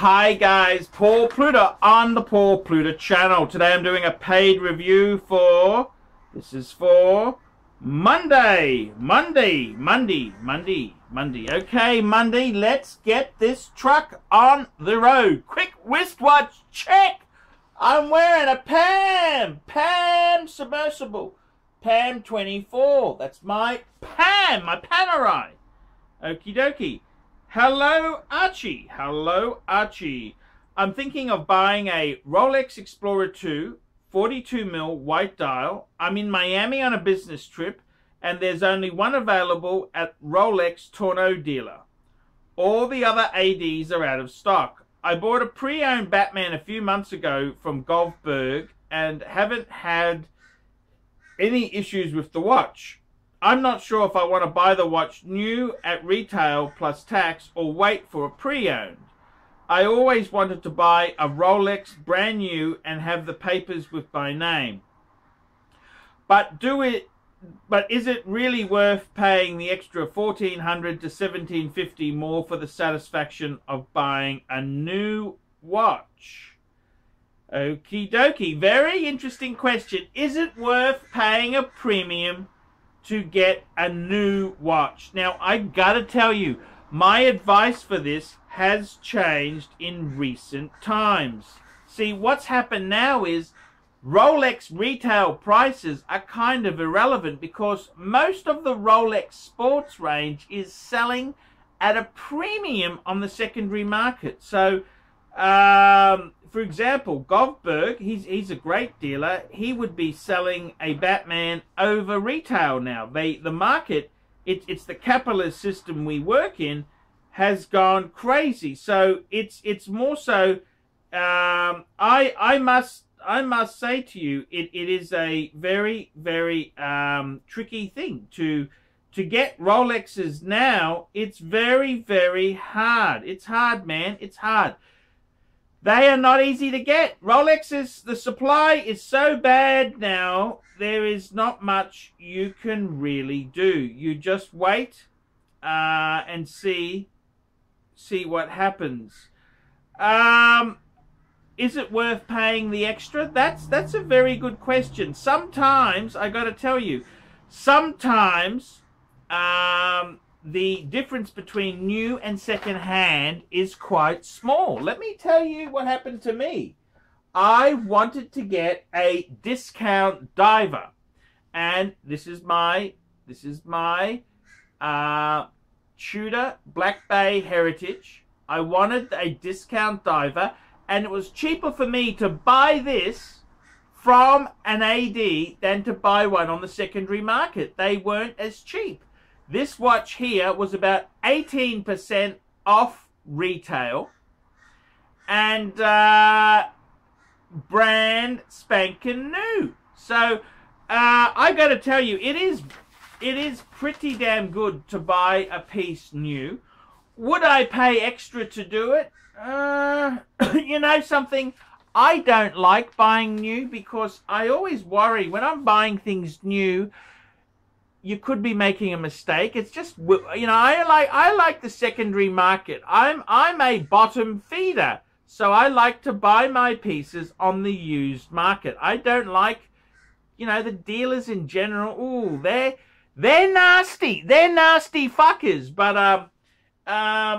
Hi guys, Paul Pluta on the Paul Pluta channel. Today I'm doing a paid review for, this is for Monday. Okay, Monday, let's get this truck on the road. Quick wristwatch check. I'm wearing a Pam submersible. Pam 24. That's my Panerai. Okie dokie. Hello, Archie. Hello, Archie. I'm thinking of buying a Rolex Explorer 2 42mm white dial. I'm in Miami on a business trip, and there's only one available at Rolex Torno dealer. All the other ADs are out of stock. I bought a pre-owned Batman a few months ago from Goldberg and haven't had any issues with the watch. I'm not sure if I want to buy the watch new at retail plus tax or wait for a pre-owned. I always wanted to buy a Rolex brand new and have the papers with my name. But is it really worth paying the extra $1,400 to $1,750 more for the satisfaction of buying a new watch? Okie dokie. Very interesting question. Is it worth paying a premium to get a new watch? Now, I gotta tell you, my advice for this has changed in recent times. See, what's happened now is Rolex retail prices are kind of irrelevant because most of the Rolex sports range is selling at a premium on the secondary market. So, for example, Goldberg, he's a great dealer. He would be selling a Batman over retail now. The market, it's the capitalist system we work in, has gone crazy. So it's more so. I must say to you, it is a very tricky thing to get Rolexes now. It's very hard. It's hard, man. It's hard. They are not easy to get. Rolexes, the supply is so bad now, there is not much you can really do. You just wait and see what happens. Is it worth paying the extra? That's a very good question. Sometimes, I got to tell you, sometimes the difference between new and second hand is quite small. Let me tell you what happened to me. I wanted to get a discount diver, and this is my Tudor Black Bay Heritage. I wanted a discount diver, and it was cheaper for me to buy this from an AD than to buy one on the secondary market. They weren't as cheap. This watch here was about 18% off retail and brand spanking new. So I got to tell you, it is pretty damn good to buy a piece new. Would I pay extra to do it? You know something? I don't like buying new because I always worry when I'm buying things new. You could be making a mistake. It's just, you know, I like the secondary market. I'm a bottom feeder, so I like to buy my pieces on the used market. I don't like, you know, the dealers in general. Ooh, they're nasty. They're nasty fuckers. But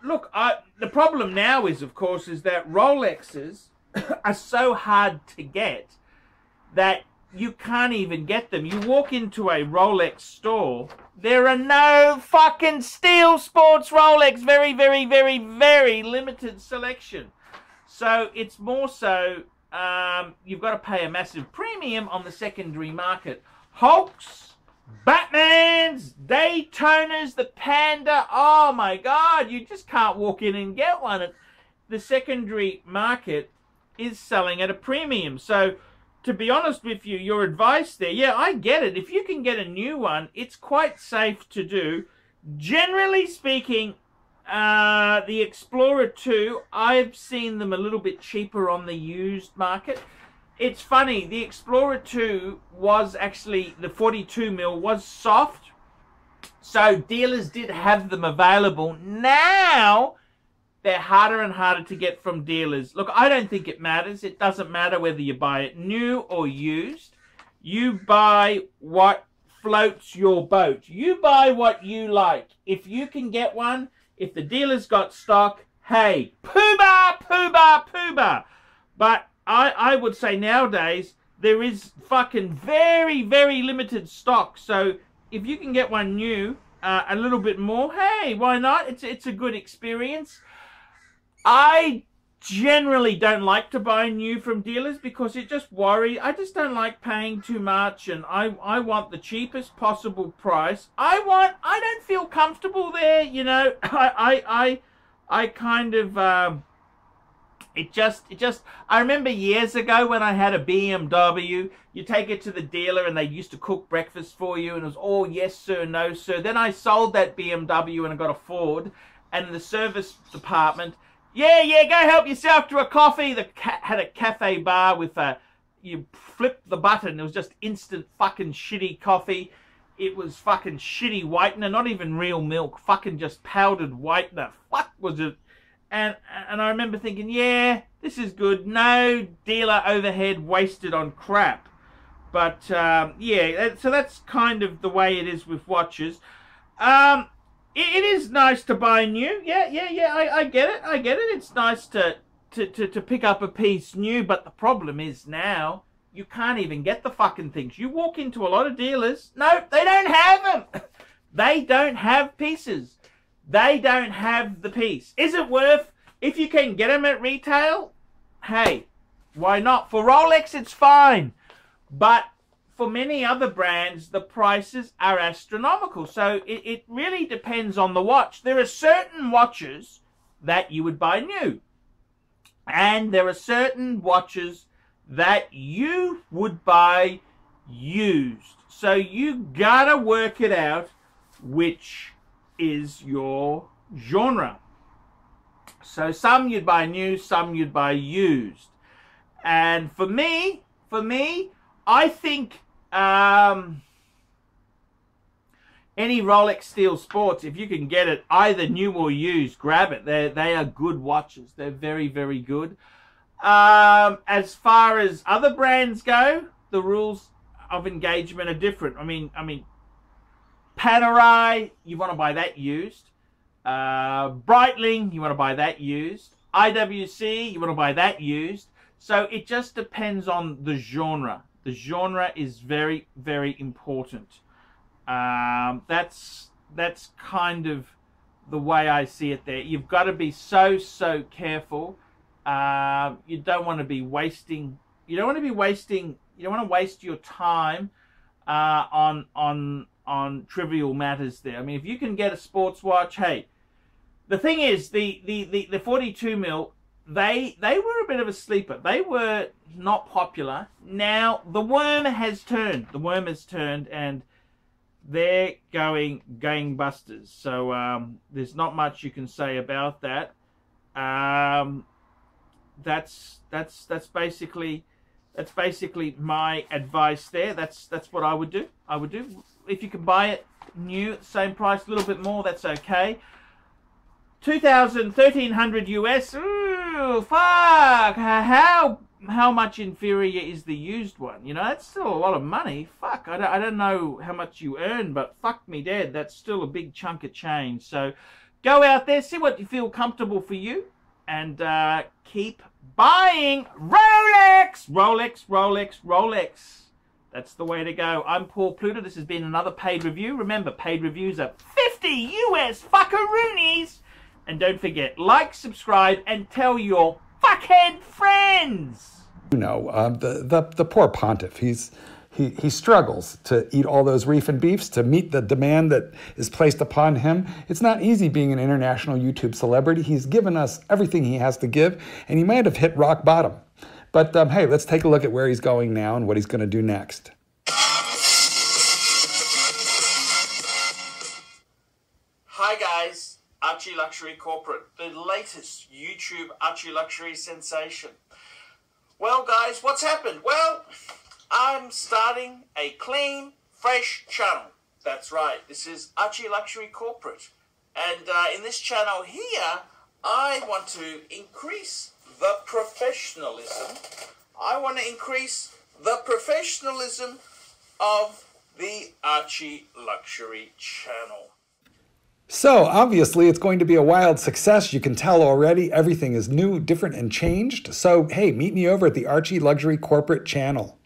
look, the problem now is, of course, is that Rolexes are so hard to get that you can't even get them. You walk into a Rolex store, there are no fucking steel sports Rolex. Very limited selection. So it's more so you've got to pay a massive premium on the secondary market. Hulks, Batmans, Daytonas, the Panda. Oh my God, you just can't walk in and get one. The secondary market is selling at a premium. So to be honest with you, your advice there, yeah, I get it. If you can get a new one, it's quite safe to do. Generally speaking, the Explorer 2, I've seen them a little bit cheaper on the used market. It's funny, the Explorer 2 was actually, the 42mm was soft, so dealers did have them available. Now, they're harder and harder to get from dealers. Look, I don't think it matters. It doesn't matter whether you buy it new or used. You buy what floats your boat. You buy what you like. If you can get one, if the dealer's got stock, hey, pooba, pooba, pooba. But I would say nowadays, there is fucking very, very limited stock. So if you can get one new, a little bit more, hey, why not? It's a good experience. I generally don't like to buy new from dealers because it just worries. I just don't like paying too much, and I want the cheapest possible price. I don't feel comfortable there, you know. I kind of it just I remember years ago when I had a BMW, you take it to the dealer and they used to cook breakfast for you and it was all yes sir, no sir. Then I sold that BMW and I got a Ford, and the service department, yeah, go help yourself to a coffee. The had a cafe bar with you flip the button, it was just instant fucking shitty coffee. It was fucking shitty whitener, not even real milk, fucking just powdered whitener. Fuck was it? And I remember thinking, yeah, this is good. No dealer overhead wasted on crap. But yeah, so that's kind of the way it is with watches. It is nice to buy new. Yeah, I get it. It's nice to pick up a piece new, but the problem is now you can't even get the fucking things. You walk into a lot of dealers, no, they don't have them. They don't have pieces. They don't have the piece. Is it worth, if you can get them at retail, hey, why not? For Rolex, it's fine. But for many other brands, the prices are astronomical. So it really depends on the watch. There are certain watches that you would buy new. And there are certain watches that you would buy used. So you gotta work it out which is your genre. So some you'd buy new, some you'd buy used. And for me, I think any Rolex Steel Sports, if you can get it either new or used, grab it. They are good watches. They're very, very good. As far as other brands go, the rules of engagement are different. I mean, Panerai, you want to buy that used. Breitling, you want to buy that used. IWC, you want to buy that used. So it just depends on the genre. The genre is very, very important. That's kind of the way I see it there. You've got to be so careful. You don't want to be wasting. You don't want to waste your time on trivial matters there. I mean, if you can get a sports watch, hey. The thing is, the 42 mil, they were a bit of a sleeper. They were not popular. Now the worm has turned. The worm has turned, and they're going gangbusters. So there's not much you can say about that. That's basically my advice there. That's what I would do. If you can buy it new at the same price, a little bit more, that's okay. $1,300 US. Ooh, fuck. How much inferior is the used one? You know, that's still a lot of money. Fuck, I don't know how much you earn, but fuck me dead, that's still a big chunk of change. So go out there, see what you feel comfortable for you, and keep buying Rolex. Rolex. That's the way to go. I'm Paul Pluta. This has been another paid review. Remember, paid reviews are 50 US fuckeroonies. And don't forget, like, subscribe, and tell your fuckhead friends. You know, the poor pontiff. He struggles to eat all those reef and beefs to meet the demand that is placed upon him. It's not easy being an international YouTube celebrity. He's given us everything he has to give, and he might have hit rock bottom. But hey, let's take a look at where he's going now and what he's going to do next. Hi guys. ArchieLuxury Corporate, the latest YouTube ArchieLuxury sensation. Well guys, what's happened? Well, I'm starting a clean, fresh channel. That's right, this is ArchieLuxury Corporate. And in this channel here, I want to increase the professionalism. I want to increase the professionalism of the ArchieLuxury channel. So, obviously, it's going to be a wild success. You can tell already everything is new, different, and changed. So, hey, meet me over at the ArchieLuxury corporate channel.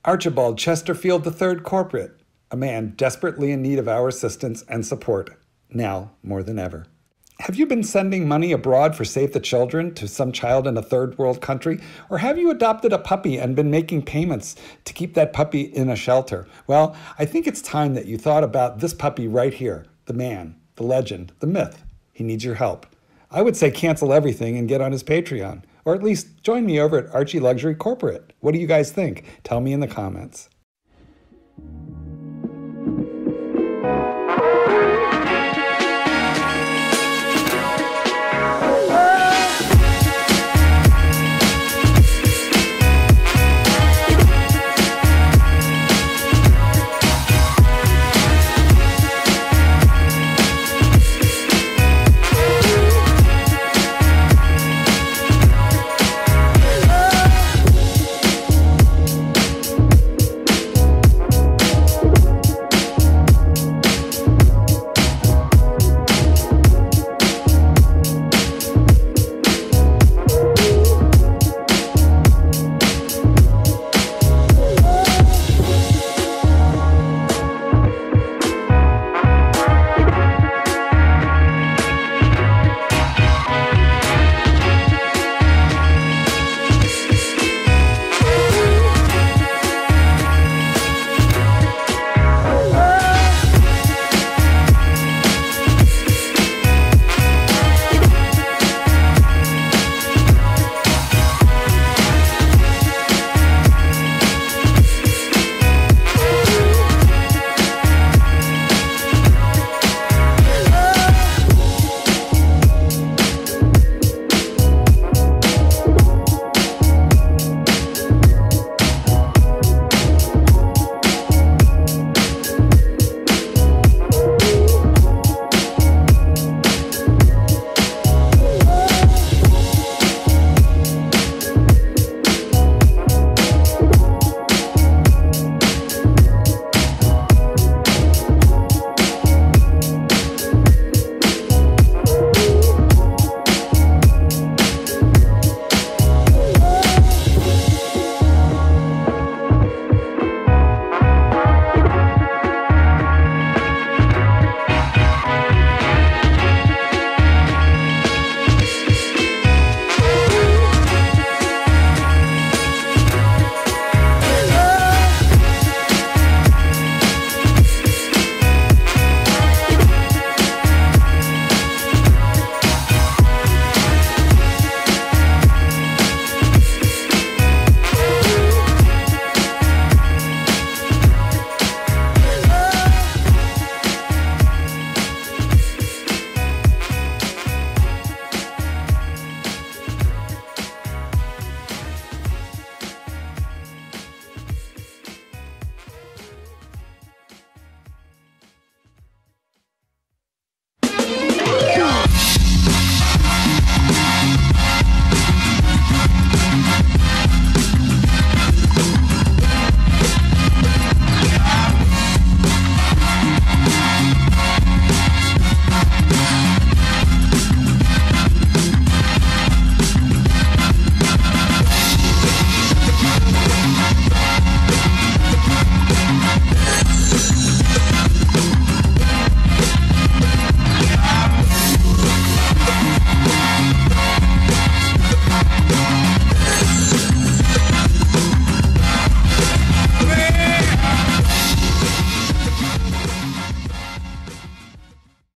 Archibald Chesterfield III Corporate, a man desperately in need of our assistance and support, now more than ever. Have you been sending money abroad for Save the Children to some child in a third world country? Or have you adopted a puppy and been making payments to keep that puppy in a shelter? Well, I think it's time that you thought about this puppy right here, the man, the legend, the myth. He needs your help. I would say cancel everything and get on his Patreon. Or at least join me over at ArchieLuxury Corporate. What do you guys think? Tell me in the comments.